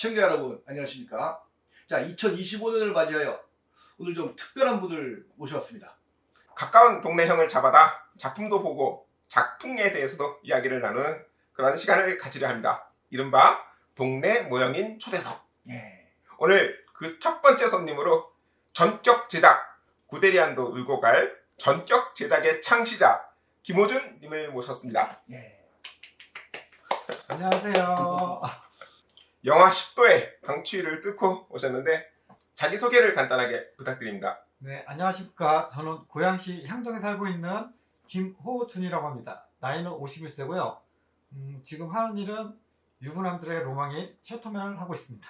시청자 여러분 안녕하십니까. 자, 2025년을 맞이하여 오늘 좀 특별한 분을 모셔왔습니다. 가까운 동네 형을 잡아다 작품도 보고 작품에 대해서도 이야기를 나누는 그런 시간을 가지려 합니다. 이른바 동네 모형인 초대석. 오늘 그 첫 번째 손님으로 전격 제작 구대리안도 울고 갈 전격 제작의 창시자 김호준 님을 모셨습니다. 안녕하세요. 영하 10도의 강추위를 뚫고 오셨는데 자기소개를 간단하게 부탁드립니다. 네, 안녕하십니까. 저는 고양시 향정에 살고 있는 김호준이라고 합니다. 나이는 51세고요. 지금 하는 일은 유부남들의 로망인 셔터맨을 하고 있습니다.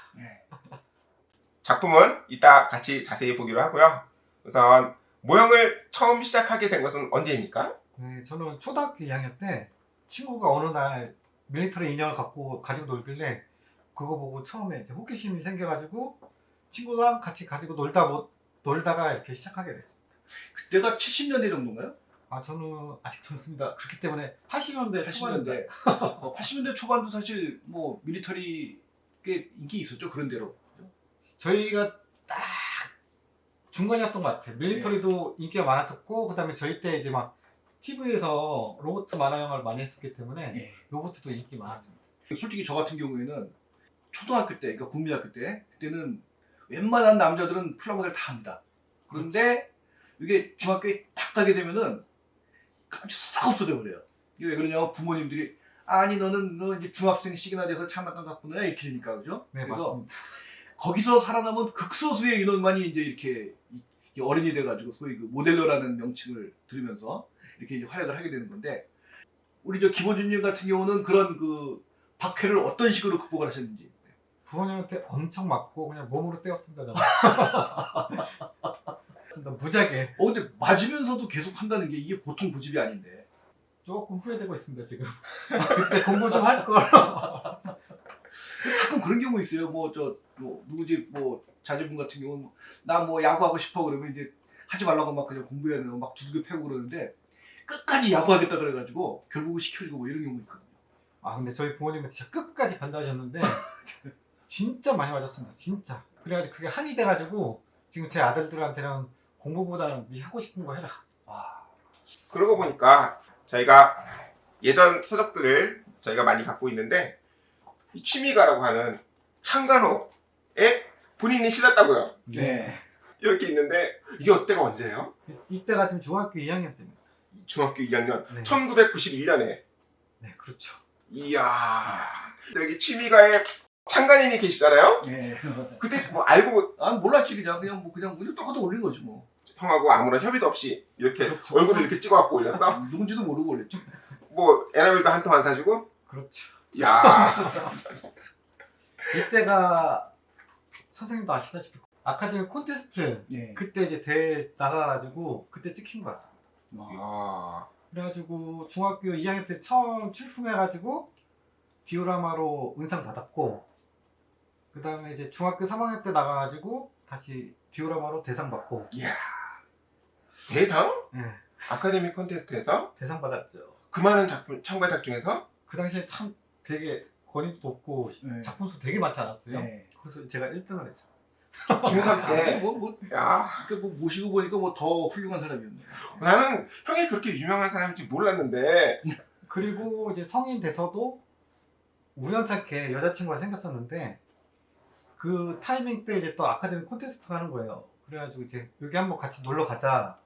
작품은 이따 같이 자세히 보기로 하고요. 우선 모형을 처음 시작하게 된 것은 언제입니까? 네, 저는 초등학교 2학년 때 친구가 어느 날 밀리터리 인형을 가지고 놀길래 그거 보고 처음에 이제 호기심이 생겨가지고 친구랑 같이 가지고 놀다가 이렇게 시작하게 됐습니다. 그때가 70년대 정도인가요? 아, 저는 아직 젊습니다. 그렇기 때문에 80년대 초반인데 80년대 초반도 사실 뭐 밀리터리 꽤 인기 있었죠. 그런 대로. 저희가 딱 중간이었던 것 같아요. 밀리터리도 인기가 많았었고, 그 다음에 저희 때 이제 막 TV에서 로봇 만화 영화를 많이 했었기 때문에 로봇도 인기 많았습니다. 솔직히 저 같은 경우에는 초등학교 때, 그러니까 국민학교 때, 그때는 웬만한 남자들은 프라모델 다 합니다. 그런데 이게 중학교에 딱 가게 되면은 아주 싹 없어져 버려요. 이게 왜 그러냐면 부모님들이 아니 너 이제 중학생식이나 돼서 장난감 갖고 노냐 이렇게 되니까 그죠? 네, 그래서 맞습니다. 거기서 살아남은 극소수의 인원만이 이제 이렇게 어른이 돼가지고 소위 그 모델러라는 명칭을 들으면서 이렇게 이제 활약을 하게 되는 건데 우리 저 김호준님 같은 경우는 그런 그 박해를 어떤 식으로 극복을 하셨는지. 부모님한테 엄청 맞고 그냥 몸으로 때웠습니다. 저는. 무지하게. 근데 맞으면서도 계속 한다는 게 이게 보통 고집이 아닌데. 조금 후회되고 있습니다, 지금. 그때 공부 좀 할 걸. 가끔 그런 경우 있어요. 누구지 자제분 같은 경우는 나 야구하고 싶어 그러면 이제 하지 말라고 막 그냥 공부해야 되고 막 두들겨 패고 그러는데 끝까지 야구하겠다 그래가지고 결국은 시켜주고 뭐 이런 경우 있거든요. 아, 근데 저희 부모님은 진짜 끝까지 반대하셨는데 진짜 많이 맞았습니다. 진짜. 그래가지고 그게 한이 돼가지고 지금 제 아들들한테는 공부보다는 네 하고 싶은 거 해라. 그러고 보니까 저희가 예전 서적들을 저희가 많이 갖고 있는데 이 취미가라고 하는 창간호에 본인이 실었다고요. 네. 이렇게 있는데 이게 어때가 언제예요? 이때가 지금 중학교 2학년 때입니다. 중학교 2학년 네. 1991년에. 네, 그렇죠. 이야, 여기 취미가에 창간인이 계시잖아요. 네. 그때 뭐 알고 몰랐지 그냥 똑같이 올린 거지 뭐. 형하고 아무런 협의도 없이 이렇게 그렇죠. 얼굴을 이렇게 찍어갖고 올렸어. 누군지도 모르고 올렸지. 뭐 에나멜도 한 통 안 사주고. 그렇죠. 야, 이때가 선생님도 아시다시피 아카데미 콘테스트 네. 그때 이제 대회 나가가지고 그때 찍힌 것 같습니다. 야. 그래가지고 중학교 2학년 때 처음 출품해가지고 디오라마로 은상 받았고 그 다음에 이제 중학교 3학년 때 나가가지고 다시 디오라마로 대상 받고. 이야. 대상? 네, 아카데미 콘테스트에서 대상 받았죠. 그 많은 작품 참가작 중에서 그 당시에 참 되게 권위도 높고 네. 작품 수 되게 많지 않았어요. 네. 그래서 제가 1등을 했어요. 중3 때. 야, 모시고 보니까 더 훌륭한 사람이었네. 나는 형이 그렇게 유명한 사람인지 몰랐는데. 그리고 이제 성인 돼서도 우연찮게 여자친구가 생겼었는데 그 타이밍 때 이제 또 아카데미 콘테스트 하는 거예요. 그래가지고 이제 여기 한번 같이 놀러 가자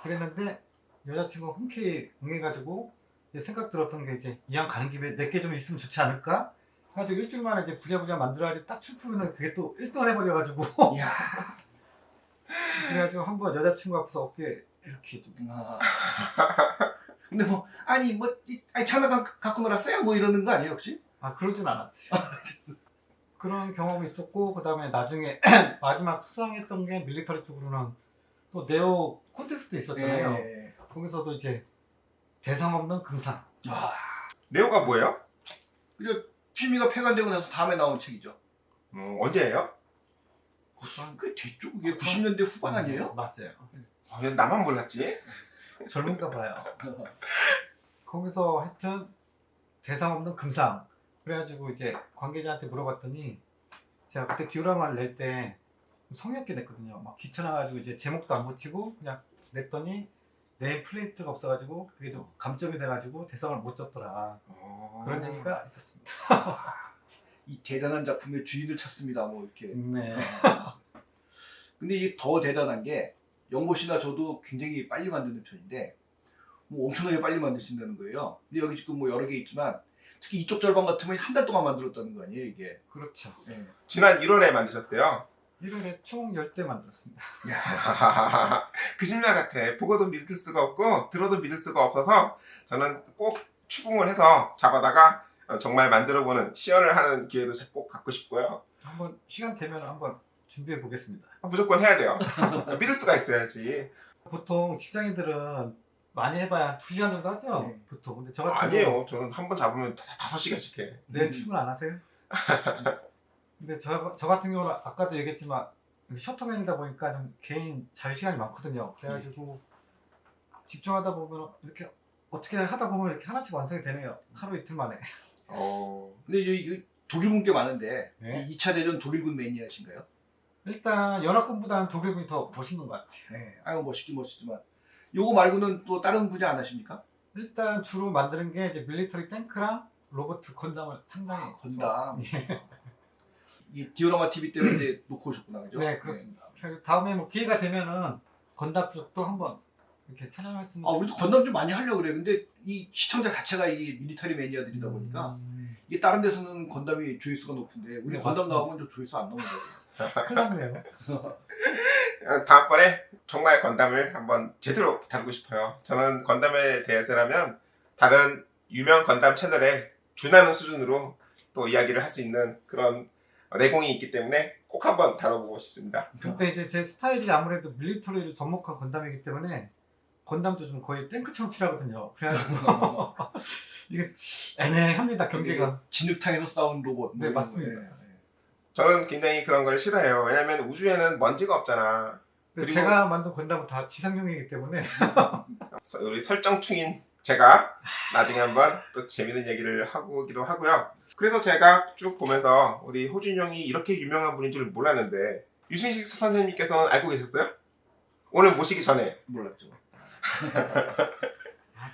그랬는데 여자친구가 흔쾌히 응해가지고 이제 생각 들었던 게 이제 이왕 가는 김에 내게 좀 있으면 좋지 않을까? 그래가지고 일주일 만에 이제 부랴부랴 만들어가지고 딱 출품하면 그게 또 1등을 해버려가지고 이야. 그래가지고 한번 여자친구 앞에서 어깨 이렇게 좀 근데 장난감 갖고 놀았어요? 뭐 이러는 거 아니에요 혹시? 그러진 않았어요. 그런 경험이 있었고 그 다음에 나중에 마지막 수상했던 게 밀리터리 쪽으로는 또 네오 콘테스트 있었잖아요. 네. 거기서도 이제 대상 없는 금상. 네오가 뭐예요? 그리고 취미가 폐간되고 나서 다음에 나온 책이죠. 언제예요? 꽤 됐죠. 그게 90년대 후반 아니에요? 맞아요. 왜 나만 몰랐지? 젊은가 봐요. 거기서 하여튼 대상 없는 금상. 그래가지고 이제 관계자한테 물어봤더니 제가 그때 디오라마를 낼 때 성의 없게 냈거든요. 막 귀찮아가지고 이제 제목도 안 붙이고 그냥 냈더니 네임 플레이트가 없어가지고 그게 좀 감점이 돼가지고 대성을 못 잡더라. 그런 얘기가 있었습니다. 이 대단한 작품의 주인을 찾습니다. 뭐 이렇게. 네. 근데 이게 더 대단한 게 영보 씨나 저도 굉장히 빨리 만드는 편인데 뭐 엄청나게 빨리 만드신다는 거예요. 근데 여기 지금 뭐 여러 개 있지만 특히 이쪽 절반 같으면 한 달 동안 만들었다는 거 아니에요, 이게. 그렇죠. 네. 지난 1월에 만드셨대요. 1월에 총 10대 만들었습니다. 그 심리와 같아. 보고도 믿을 수가 없고 들어도 믿을 수가 없어서 저는 꼭 추궁을 해서 잡아다가 정말 만들어보는 시연을 하는 기회도 꼭 갖고 싶고요. 한번 시간 되면 한번 준비해 보겠습니다. 무조건 해야 돼요. 믿을 수가 있어야지. 보통 직장인들은 많이 해봐야 2시간 정도 하죠? 네. 보통. 근데 저 같은 아니에요. 저는 한 번 잡으면 5시간씩 해. 내일 출근 안 하세요? 근데 저 같은 경우는 아까도 얘기했지만 셔터맨이다 보니까 좀 개인 자유시간이 많거든요. 그래가지고 집중하다 보면 이렇게 어떻게 하다 보면 이렇게 하나씩 완성이 되네요. 하루 이틀 만에. 근데 이게 독일군 꽤 많은데 네. 이 2차 대전 독일군 매니아신가요? 일단 연합군보다는 독일군이 더 멋있는 것 같아요. 네. 아유 멋있긴 멋있지만 요거 말고는 또 다른 분야 안 하십니까? 일단 주로 만드는 게 이제 밀리터리 탱크랑 로봇 건담을 상당히 건담. 예. 이 디오라마 TV 때문에 이제 놓고 오셨구나, 그죠? 네, 그렇습니다. 그리고 다음에 뭐 기회가 되면은 건담 쪽도 한번 이렇게 촬영했으면 아, 우리도 건담 좀 많이 하려고 그래. 근데 이 시청자 자체가 이 밀리터리 매니아들이다 보니까 이게 다른 데서는 건담이 조회수가 높은데 우리 네, 건담 맞습니다. 나오면 좀 조회수 안 나오는 거예요. 큰일 났네요. 다음번에 정말 건담을 한번 제대로 다루고 싶어요. 저는 건담에 대해서라면 다른 유명 건담 채널에 준하는 수준으로 또 이야기를 할 수 있는 그런 내공이 있기 때문에 꼭 한번 다뤄보고 싶습니다. 근데 이제 제 스타일이 아무래도 밀리터리를 접목한 건담이기 때문에 건담도 좀 거의 탱크처럼 칠하거든요. 그래가지고 이게 애매합니다, 경계가. 진흙탕에서 싸운 로봇. 네, 이런 맞습니다. 거. 예, 예. 저는 굉장히 그런 걸 싫어해요. 왜냐면 우주에는 먼지가 없잖아. 근데 그리고- 제가 만든 건담은 다 지상용이기 때문에 우리 설정충인 제가 나중에 한번 또 재밌는 얘기를 하기로 하고요. 그래서 제가 쭉 보면서 우리 호준 형이 이렇게 유명한 분인 줄 몰랐는데 유승식 선생님께서는 알고 계셨어요? 오늘 모시기 전에. 몰랐죠.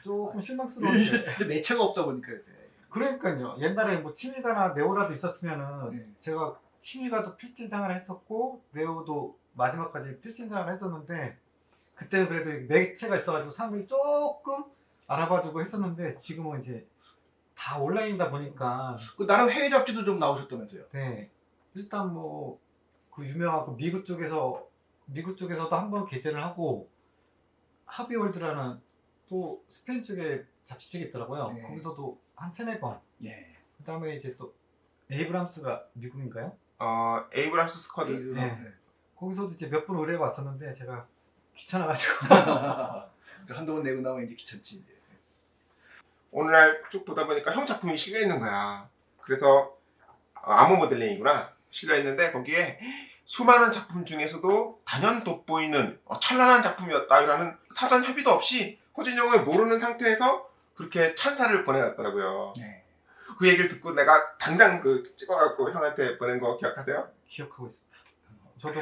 조금 실망스러운데. 근데 매체가 없다 보니까 요새. 그러니까요. 옛날에 뭐 취미가나 네오라도 있었으면은 네. 제가 취미가도 필진 생활을 했었고 네오도 마지막까지 필진 생활을 했었는데 그때 그래도 매체가 있어가지고 사람들이 조금 알아봐주고 했었는데 지금은 이제 다 온라인이다 보니까 그 나름 해외 잡지도 좀 나오셨다면서요? 네 일단 뭐 그 유명하고 미국 쪽에서도 한번 게재를 하고 하비월드라는 또 스페인 쪽에 잡지책이 있더라고요. 네. 거기서도 한 3-4번. 예. 그다음에 이제 또 에이브람스가 미국인가요? 에이브람스 스쿼드. 네. 거기서도 이제 몇 번 의뢰가 왔었는데 제가 귀찮아가지고 한동안 내고 나면 이제 귀찮지 이제. 오늘날 쭉 보다 보니까 형 작품이 실려 있는 거야. 그래서 암호 모델링이구나. 실려 있는데 거기에 수많은 작품 중에서도 단연 돋보이는 찬란한 작품이었다라는 사전 협의도 없이 호준 형을 모르는 상태에서 그렇게 찬사를 보내놨더라고요. 네. 그 얘기를 듣고 내가 당장 찍어갖고 형한테 보낸 거 기억하세요? 기억하고 있습니다. 저도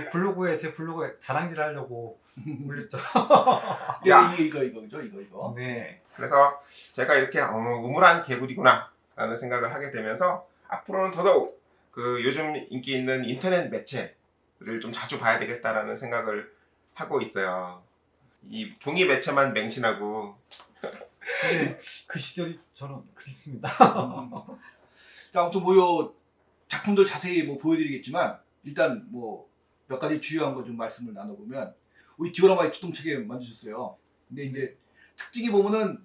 제 블로그에 자랑질을 하려고 올렸죠. 야. 이거죠 이거. 네. 그래서 제가 이렇게 우물한 개구리구나 라는 생각을 하게 되면서 앞으로는 더더욱 그 요즘 인기 있는 인터넷 매체를 좀 자주 봐야 되겠다라는 생각을 하고 있어요. 이 종이 매체만 맹신하고 근데 그 시절이 저는 그립습니다. 자, 아무튼 뭐요 작품들 자세히 뭐 보여드리겠지만 일단 뭐 몇 가지 주요한 거 좀 말씀을 나눠보면 우리 디오라마의 기동체계 만드셨어요. 근데 이제 특징이 보면은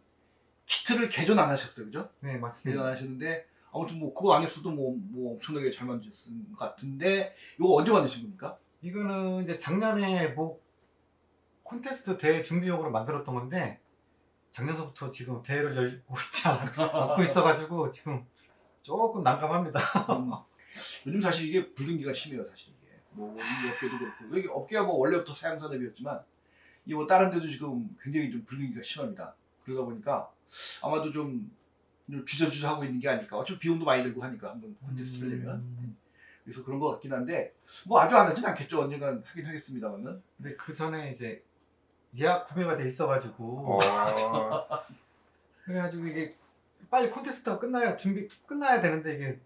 키트를 개조 안 하셨어요, 그죠? 네, 개조 안 맞습니다. 하셨는데 아무튼 뭐 그거 안에서도 뭐 엄청나게 잘 만드셨을 것 같은데 이거 언제 만드신 겁니까? 이거는 이제 작년에 뭐 콘테스트 대회 준비용으로 만들었던 건데 작년서부터 지금 대회를 열고 있지 않고 있어가지고 지금 조금 난감합니다. 요즘 사실 이게 불경기가 심해요, 사실 이게. 뭐 이 업계도 그렇고 여기 업계가 뭐 원래부터 사양 산업이었지만 이 뭐 다른 데도 지금 굉장히 좀 불경기가 심합니다. 그러다 보니까 아마도 좀 주저주저 하고 있는 게 아닐까. 어차피 비용도 많이 들고 하니까 한번 콘테스트 하려면 그래서 그런 것 같긴 한데 뭐 아주 안 하진 않겠죠. 언젠간 하긴 하겠습니다만은. 근데 그 전에 이제 예약 구매가 돼 있어가지고 그래가지고 이게 빨리 콘테스트가 끝나야 준비 끝나야 되는데 이게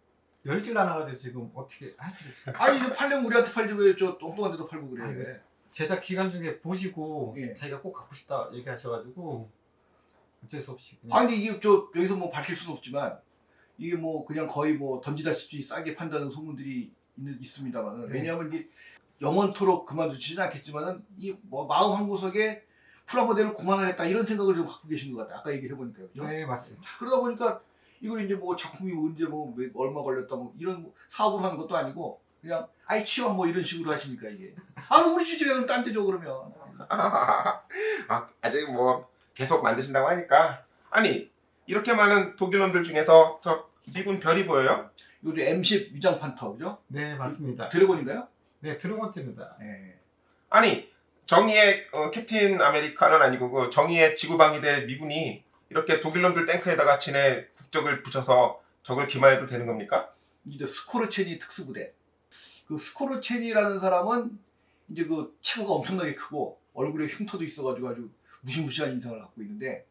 열질 않아가지고 지금 어떻게 할지 지금 아니 이거 팔려면 우리한테 팔지 왜 저 똥똥한 데도 팔고 그래. 아니, 제작 기간 중에 보시고 예. 자기가 꼭 갖고 싶다 얘기하셔가지고 어쩔 수 없이 그냥 아니 이게 저 여기서 뭐 밝힐 수는 없지만 이게 뭐 그냥 거의 뭐 던지다시피 싸게 판다는 소문들이 있습니다만은 네. 왜냐하면 이게 영원토록 그만두지는 않겠지만은 이 뭐 마음 한 구석에 프라모델을 그만하겠다 이런 생각을 좀 갖고 계신 것 같아요. 아까 얘기를 해보니까요. 그죠? 네 맞습니다. 그러다 보니까 이걸 이제 뭐 작품이 언제 뭐 얼마 걸렸다 뭐 이런 사업으로 하는 것도 아니고 그냥 아이 치워 뭐 이런 식으로 하시니까 이게 아 우리 주제 왜 딴 데 줘 그러면 아직 뭐 계속 만드신다고 하니까 아니 이렇게 많은 독일 놈들 중에서 저 미군 별이 보여요? 이거 M10 위장 판터 그죠? 네 맞습니다. 드래곤인가요? 네 드래곤째입니다. 네. 아니 정의의 캡틴 아메리카는 아니고 그 정의의 지구방위대 미군이 이렇게 독일 놈들 탱크에다가 지네 국적을 붙여서 적을 기마해도 되는 겁니까? 이제 스코르체니 특수부대. 그 스코르체니라는 사람은 이제 그 체구가 엄청나게 크고 얼굴에 흉터도 있어가지고 아주 무시무시한 인상을 갖고 있는데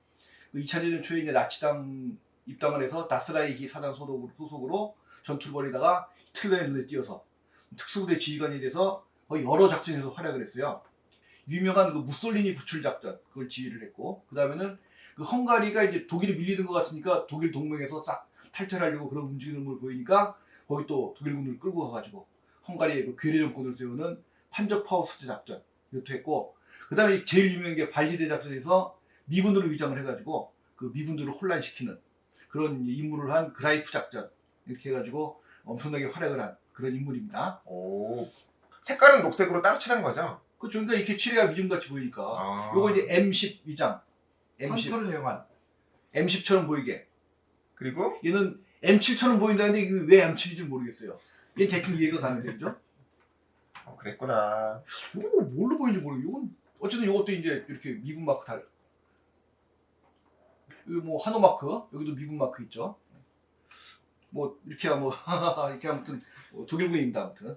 그 2차 대전 초에 이제 나치당 입당을 해서 다스라이히 사단 소속으로 전투를 벌이다가 히틀러의 눈에 띄어서 특수부대 지휘관이 돼서 거의 여러 작전에서 활약을 했어요. 유명한 그 무솔리니 구출 작전 그걸 지휘를 했고 그 다음에는 그 헝가리가 이제 독일이 밀리는 것 같으니까 독일 동맹에서 싹 탈퇴하려고 그런 움직이는 걸 보이니까 거기 또 독일군을 끌고 가가지고 헝가리의 그 괴뢰 정권을 세우는 판저파우스트 작전 이것도 했고 그 다음에 제일 유명한 게 발리대 작전에서 미군으로 위장을 해가지고 그 미군들을 혼란시키는 그런 임무를 한 그라이프 작전 이렇게 해가지고 엄청나게 활약을 한 그런 인물입니다. 오 색깔은 녹색으로 따로 칠한 거죠? 그렇죠. 그러니까 이렇게 칠해야 미군같이 보이니까 아. 요거 이제 M10 위장 M10 컨트롤 이용한 M10처럼 보이게 그리고 얘는 M7처럼 보인다는데 이게 왜 M7인지 모르겠어요. 얘 대충 이해가 가는데 그죠? 그랬구나. 이거 뭘로 보이는지 모르겠어요. 이건 어쨌든 이것도 이제 이렇게 미군 마크 달. 여기 뭐 한호 마크 여기도 미군 마크 있죠. 뭐 이렇게 뭐 이렇게 아무튼 독일군입니다 아무튼.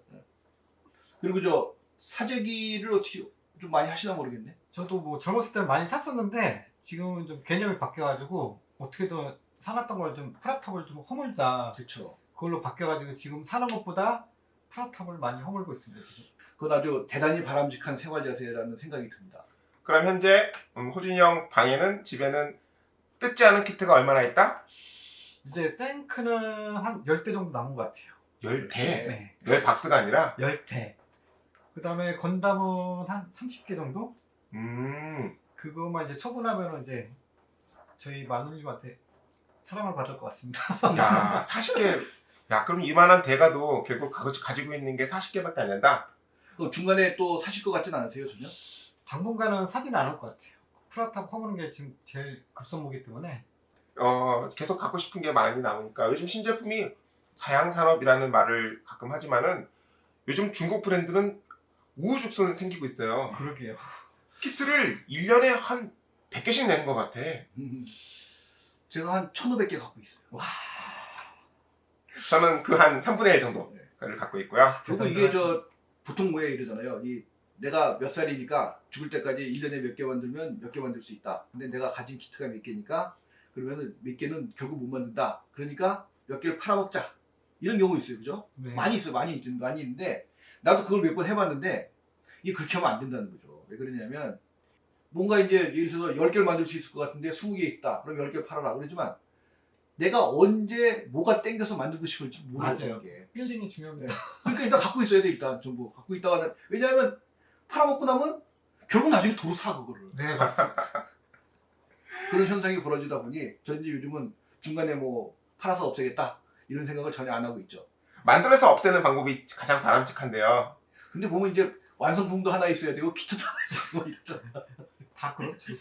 그리고 저 사재기를 어떻게 좀 많이 하시나 모르겠네. 저도 뭐 젊었을 때 많이 샀었는데 지금은 좀 개념이 바뀌어가지고 어떻게든 사놨던 걸 좀 프라탑을 좀 허물자 그렇죠. 그걸로 바뀌어가지고 지금 사는 것보다 프라탑을 많이 허물고 있습니다. 지금. 그건 아주 대단히 바람직한 생활 자세라는 생각이 듭니다. 그럼 현재 호준이 형 방에는 집에는 뜯지 않은 키트가 얼마나 있다? 이제 탱크는 한 10대 정도 남은 것 같아요. 10대? 네, 10박스가 아니라? 10대. 그 다음에 건담은 한 30개 정도? 음, 그거만 이제 처분하면 이제 저희 마누님한테 사랑을 받을 것 같습니다. 야, 40개. 야, 그럼 이만한 대가도 결국 가지고 있는 게 40개밖에 안 된다? 그럼 중간에 또 사실 것 같진 않으세요 전혀? 당분간은 사지는 않을 것 같아요. 프라탑 허무는 게 지금 제일 급선무기 때문에. 계속 갖고 싶은 게 많이 나오니까 요즘 신제품이 사양산업이라는 말을 가끔 하지만은 요즘 중국 브랜드는 우후죽순 생기고 있어요. 그러게요. 키트를 1년에 한 100개씩 내는 것 같아. 제가 한 1,500개 갖고 있어요. 와. 저는 그 한 3분의 1 정도를 갖고 있고요. 그리고 이게 저 보통 뭐에 이러잖아요. 내가 몇 살이니까 죽을 때까지 1년에 몇 개 만들면 몇 개 만들 수 있다. 근데 내가 가진 키트가 몇 개니까 그러면은 몇 개는 결국 못 만든다. 그러니까 몇 개를 팔아먹자. 이런 경우 있어요. 그죠? 네. 많이 있어요. 많이 있는데 나도 그걸 몇 번 해봤는데 이게 그렇게 하면 안 된다는 거죠. 왜 그러냐면 뭔가 이제 예를 들어서 10개를 만들 수 있을 것 같은데 20개 있다. 그럼 10개 팔아라. 그러지만 내가 언제 뭐가 땡겨서 만들고 싶을지 모르겠어요. 맞아요. 이게. 빌딩이 중요합니다. 그러니까 일단 갖고 있어야 돼. 일단 전부 갖고 있다가는 왜냐하면 팔아먹고 나면 결국 나중에 도로 사 그거를. 네, 맞습니다. 그런 현상이 벌어지다 보니 전 이제 요즘은 중간에 뭐 팔아서 없애겠다 이런 생각을 전혀 안 하고 있죠. 만들어서 없애는 방법이 가장 바람직한데요. 근데 보면 이제 완성품도 하나 있어야 되고 키트도 하나 있어야 되고 이렇잖아. 다 그렇죠.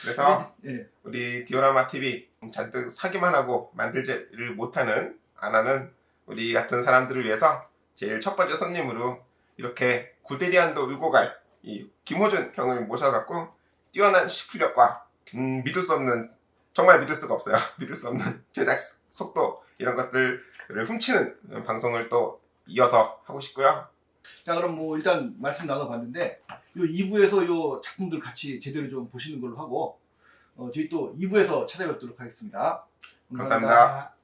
그래서 예. 우리 디오라마 TV 잔뜩 사기만 하고 만들지를 못하는 안 하는 우리 같은 사람들을 위해서 제일 첫 번째 손님으로 이렇게 구대리안도 울고 갈 이 김호준 형을 모셔갖고 뛰어난 시플력과 믿을 수 없는 정말 믿을 수가 없어요. 믿을 수 없는 제작 속도 이런 것들을 훔치는 방송을 또 이어서 하고 싶고요. 자, 그럼 뭐 일단 말씀 나눠봤는데 요 2부에서 요 작품들 같이 제대로 좀 보시는 걸로 하고 저희 또 2부에서 찾아뵙도록 하겠습니다. 감사합니다.